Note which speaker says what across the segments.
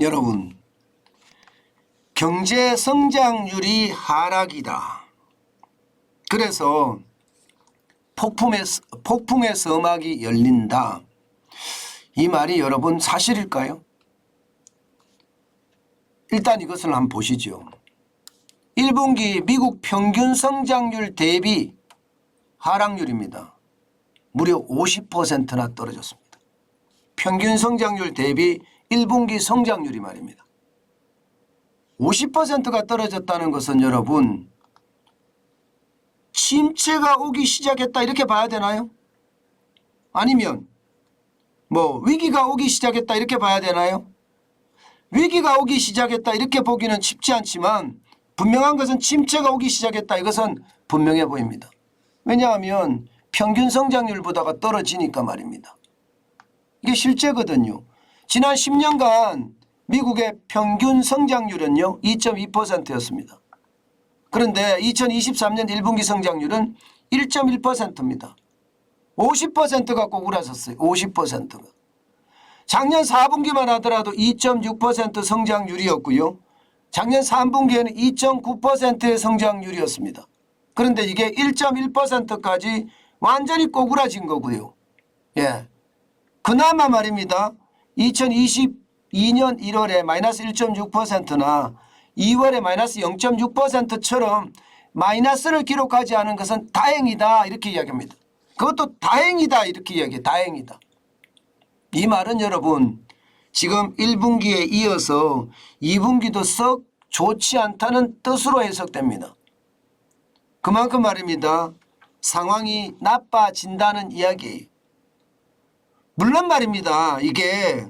Speaker 1: 여러분, 경제 성장률이 하락이다. 그래서 폭풍의 서막이 열린다. 이 말이 여러분 사실일까요? 일단 이것을 한번 보시죠. 1분기 미국 평균 성장률 대비 하락률입니다. 무려 50%나 떨어졌습니다. 평균 성장률 대비 1분기 성장률이 말입니다. 50%가 떨어졌다는 것은 여러분 침체가 오기 시작했다 이렇게 봐야 되나요? 아니면 위기가 오기 시작했다 이렇게 봐야 되나요? 위기가 오기 시작했다 이렇게 보기는 쉽지 않지만 분명한 것은 침체가 오기 시작했다 이것은 분명해 보입니다. 왜냐하면 평균 성장률보다가 떨어지니까 말입니다. 이게 실제거든요. 지난 10년간 미국의 평균 성장률은요 2.2%였습니다. 그런데 2023년 1분기 성장률은 1.1%입니다. 50%가 꼬꾸라졌어요. 50%가. 작년 4분기만 하더라도 2.6% 성장률이었고요. 작년 3분기에는 2.9%의 성장률이었습니다. 그런데 이게 1.1%까지 완전히 꼬꾸라진 거고요. 예. 그나마 말입니다. 2022년 1월에 마이너스 1.6%나 2월에 마이너스 0.6%처럼 마이너스를 기록하지 않은 것은 다행이다 이렇게 이야기합니다. 그것도 다행이다 이렇게 이야기해요. 다행이다. 이 말은 여러분 지금 1분기에 이어서 2분기도 썩 좋지 않다는 뜻으로 해석됩니다. 그만큼 말입니다. 상황이 나빠진다는 이야기예요. 물론 말입니다. 이게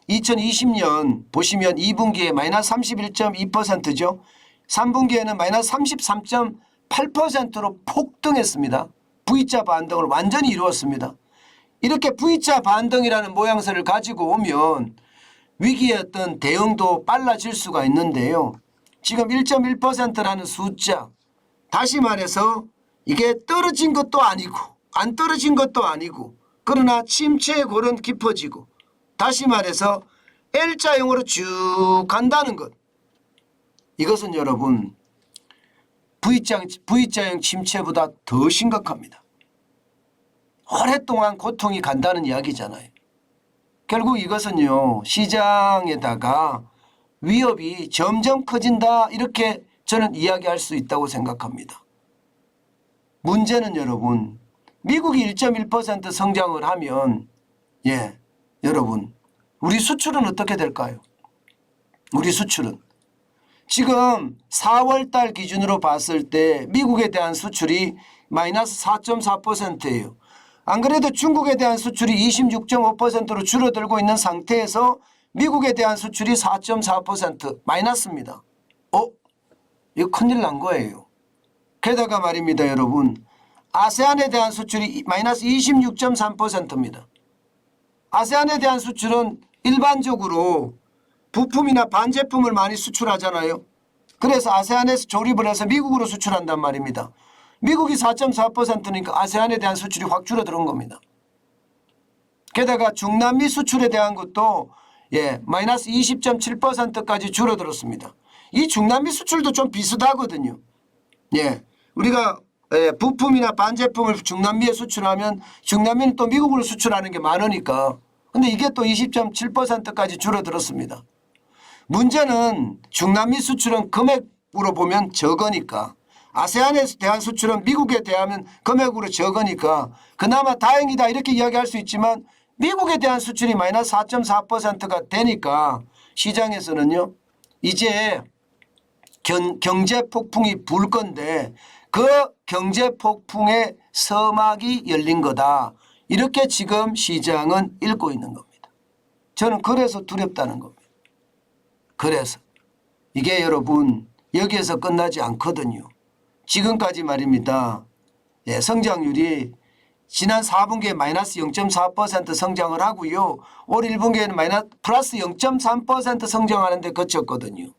Speaker 1: 2020년 보시면 2분기에 마이너스 31.2%죠. 3분기에는 마이너스 33.8%로 폭등했습니다. V자 반등을 완전히 이루었습니다. 이렇게 V자 반등이라는 모양새를 가지고 오면 위기의 어떤 대응도 빨라질 수가 있는데요. 지금 1.1%라는 숫자, 다시 말해서 이게 떨어진 것도 아니고 안 떨어진 것도 아니고 그러나 침체의 골은 깊어지고 다시 말해서 L자형으로 쭉 간다는 것. 이것은 여러분 V자형 침체보다 더 심각합니다. 오랫동안 고통이 간다는 이야기잖아요. 결국 이것은요 시장에다가 위협이 점점 커진다 이렇게 저는 이야기할 수 있다고 생각합니다. 문제는 여러분 미국이 1.1% 성장을 하면 여러분 우리 수출은 어떻게 될까요? 우리 수출은 지금 4월달 기준으로 봤을 때 미국에 대한 수출이 마이너스 4.4%예요. 안 그래도 중국에 대한 수출이 26.5%로 줄어들고 있는 상태에서 미국에 대한 수출이 4.4% 마이너스입니다. 이거 큰일 난 거예요. 게다가 말입니다 여러분 아세안에 대한 수출이 마이너스 26.3%입니다. 아세안에 대한 수출은 일반적으로 부품이나 반제품을 많이 수출하잖아요. 그래서 아세안에서 조립을 해서 미국으로 수출한단 말입니다. 미국이 4.4%니까 아세안에 대한 수출이 확 줄어드는 겁니다. 게다가 중남미 수출에 대한 것도 마이너스 20.7%까지 줄어들었습니다. 이 중남미 수출도 좀 비슷하거든요. 우리가 부품이나 반제품을 중남미에 수출하면 중남미는 또 미국으로 수출하는 게 많으니까. 근데 이게 또 20.7%까지 줄어들었습니다. 문제는 중남미 수출은 금액으로 보면 적으니까 아세안에 대한 수출은 미국에 대하면 금액으로 적으니까 그나마 다행이다 이렇게 이야기할 수 있지만 미국에 대한 수출이 마이너스 4.4%가 되니까 시장에서는요 이제 경제 폭풍이 불 건데 그 경제 폭풍의 서막이 열린 거다. 이렇게 지금 시장은 읽고 있는 겁니다. 저는 그래서 두렵다는 겁니다. 그래서 이게 여러분 여기에서 끝나지 않거든요. 지금까지 말입니다. 성장률이 지난 4분기에 마이너스 0.4% 성장을 하고요. 올 1분기에는 플러스 0.3% 성장하는 데 그쳤거든요.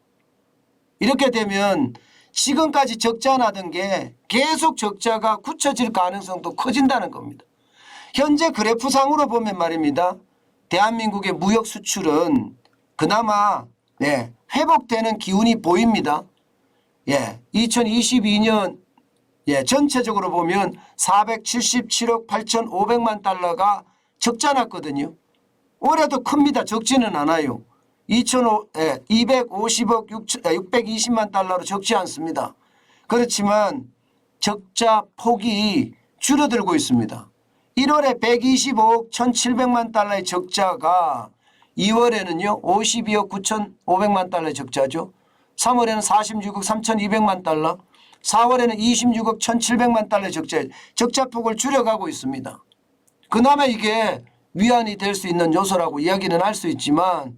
Speaker 1: 이렇게 되면 지금까지 적자 나던 게 계속 적자가 굳혀질 가능성도 커진다는 겁니다. 현재 그래프상으로 보면 말입니다. 대한민국의 무역 수출은 그나마 회복되는 기운이 보입니다. 2022년 전체적으로 보면 477억 8,500만 달러가 적자 났거든요. 올해도 큽니다. 적지는 않아요. 250억 620만 달러로 적지 않습니다. 그렇지만 적자 폭이 줄어들고 있습니다. 1월에 125억 1,700만 달러의 적자가 2월에는요 52억 9,500만 달러의 적자죠. 3월에는 46억 3,200만 달러, 4월에는 26억 1,700만 달러의 적자폭을 줄여가고 있습니다. 그나마 이게 위안이 될 수 있는 요소라고 이야기는 할 수 있지만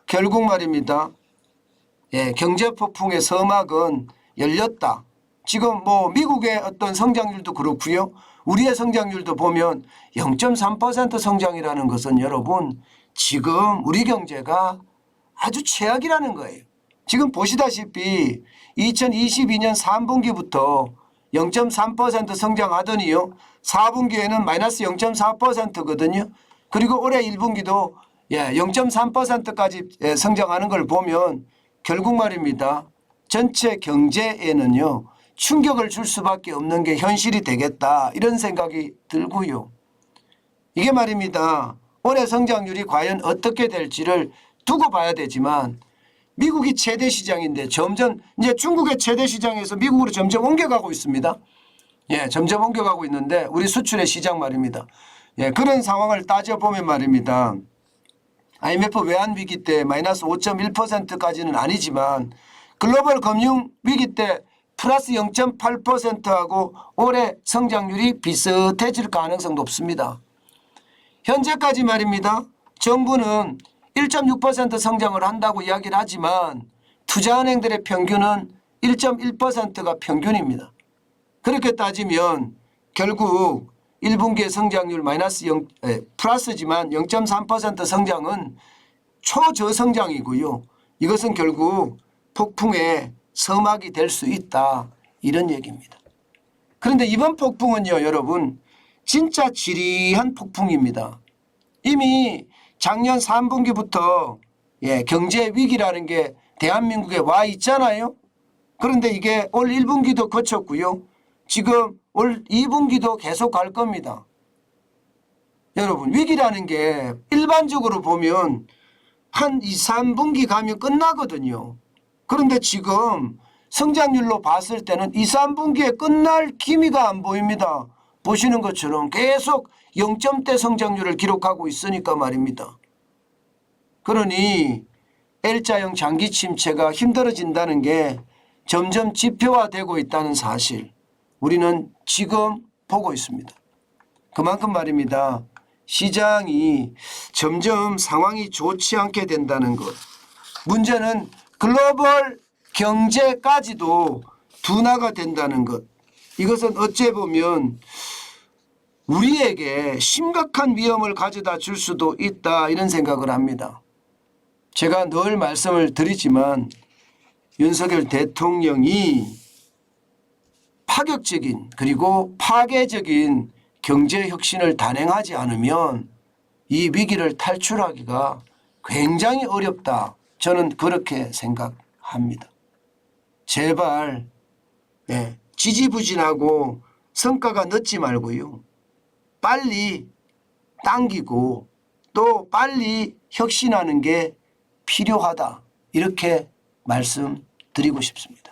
Speaker 1: 결국 말입니다. 경제폭풍의 서막은 열렸다. 지금 미국의 어떤 성장률도 그렇고요. 우리의 성장률도 보면 0.3% 성장이라는 것은 여러분 지금 우리 경제가 아주 최악이라는 거예요. 지금 보시다시피 2022년 3분기부터 0.3% 성장하더니요. 4분기에는 마이너스 0.4%거든요. 그리고 올해 1분기도 0.3%까지 성장하는 걸 보면 결국 말입니다. 전체 경제에는요. 충격을 줄 수밖에 없는 게 현실이 되겠다 이런 생각이 들고요. 이게 말입니다. 올해 성장률이 과연 어떻게 될지를 두고 봐야 되지만 미국이 최대 시장인데 점점 이제 중국의 최대 시장에서 미국으로 점점 옮겨가고 있습니다. 점점 옮겨가고 있는데 우리 수출의 시장 말입니다. 그런 상황을 따져보면 말입니다. IMF 외환위기 때 마이너스 5.1%까지는 아니지만 글로벌 금융위기 때 플러스 0.8%하고 올해 성장률이 비슷해질 가능성도 높습니다. 현재까지 말입니다. 정부는 1.6% 성장을 한다고 이야기를 하지만 투자은행들의 평균은 1.1%가 평균입니다. 그렇게 따지면 결국 1분기의 성장률 플러스지만 0.3% 성장은 초저성장이고요. 이것은 결국 폭풍의 서막이 될 수 있다 이런 얘기입니다. 그런데 이번 폭풍은요 여러분 진짜 지리한 폭풍입니다. 이미 작년 3분기부터 경제 위기라는 게 대한민국에 와 있잖아요. 그런데 이게 올 1분기도 거쳤고요. 지금 올 2분기도 계속 갈 겁니다. 여러분 위기라는 게 일반적으로 보면 한 2, 3분기 가면 끝나거든요. 그런데 지금 성장률로 봤을 때는 2, 3분기에 끝날 기미가 안 보입니다. 보시는 것처럼 계속 0점대 성장률을 기록하고 있으니까 말입니다. 그러니 L자형 장기 침체가 힘들어진다는 게 점점 지표화되고 있다는 사실 우리는 지금 보고 있습니다. 그만큼 말입니다. 시장이 점점 상황이 좋지 않게 된다는 것. 문제는 글로벌 경제까지도 둔화가 된다는 것. 이것은 어찌 보면 우리에게 심각한 위험을 가져다 줄 수도 있다 이런 생각을 합니다. 제가 늘 말씀을 드리지만 윤석열 대통령이 파격적인 그리고 파괴적인 경제혁신을 단행하지 않으면 이 위기를 탈출하기가 굉장히 어렵다. 저는 그렇게 생각합니다. 제발 지지부진하고 성과가 늦지 말고요. 빨리 당기고 또 빨리 혁신하는 게 필요하다. 이렇게 말씀드리고 싶습니다.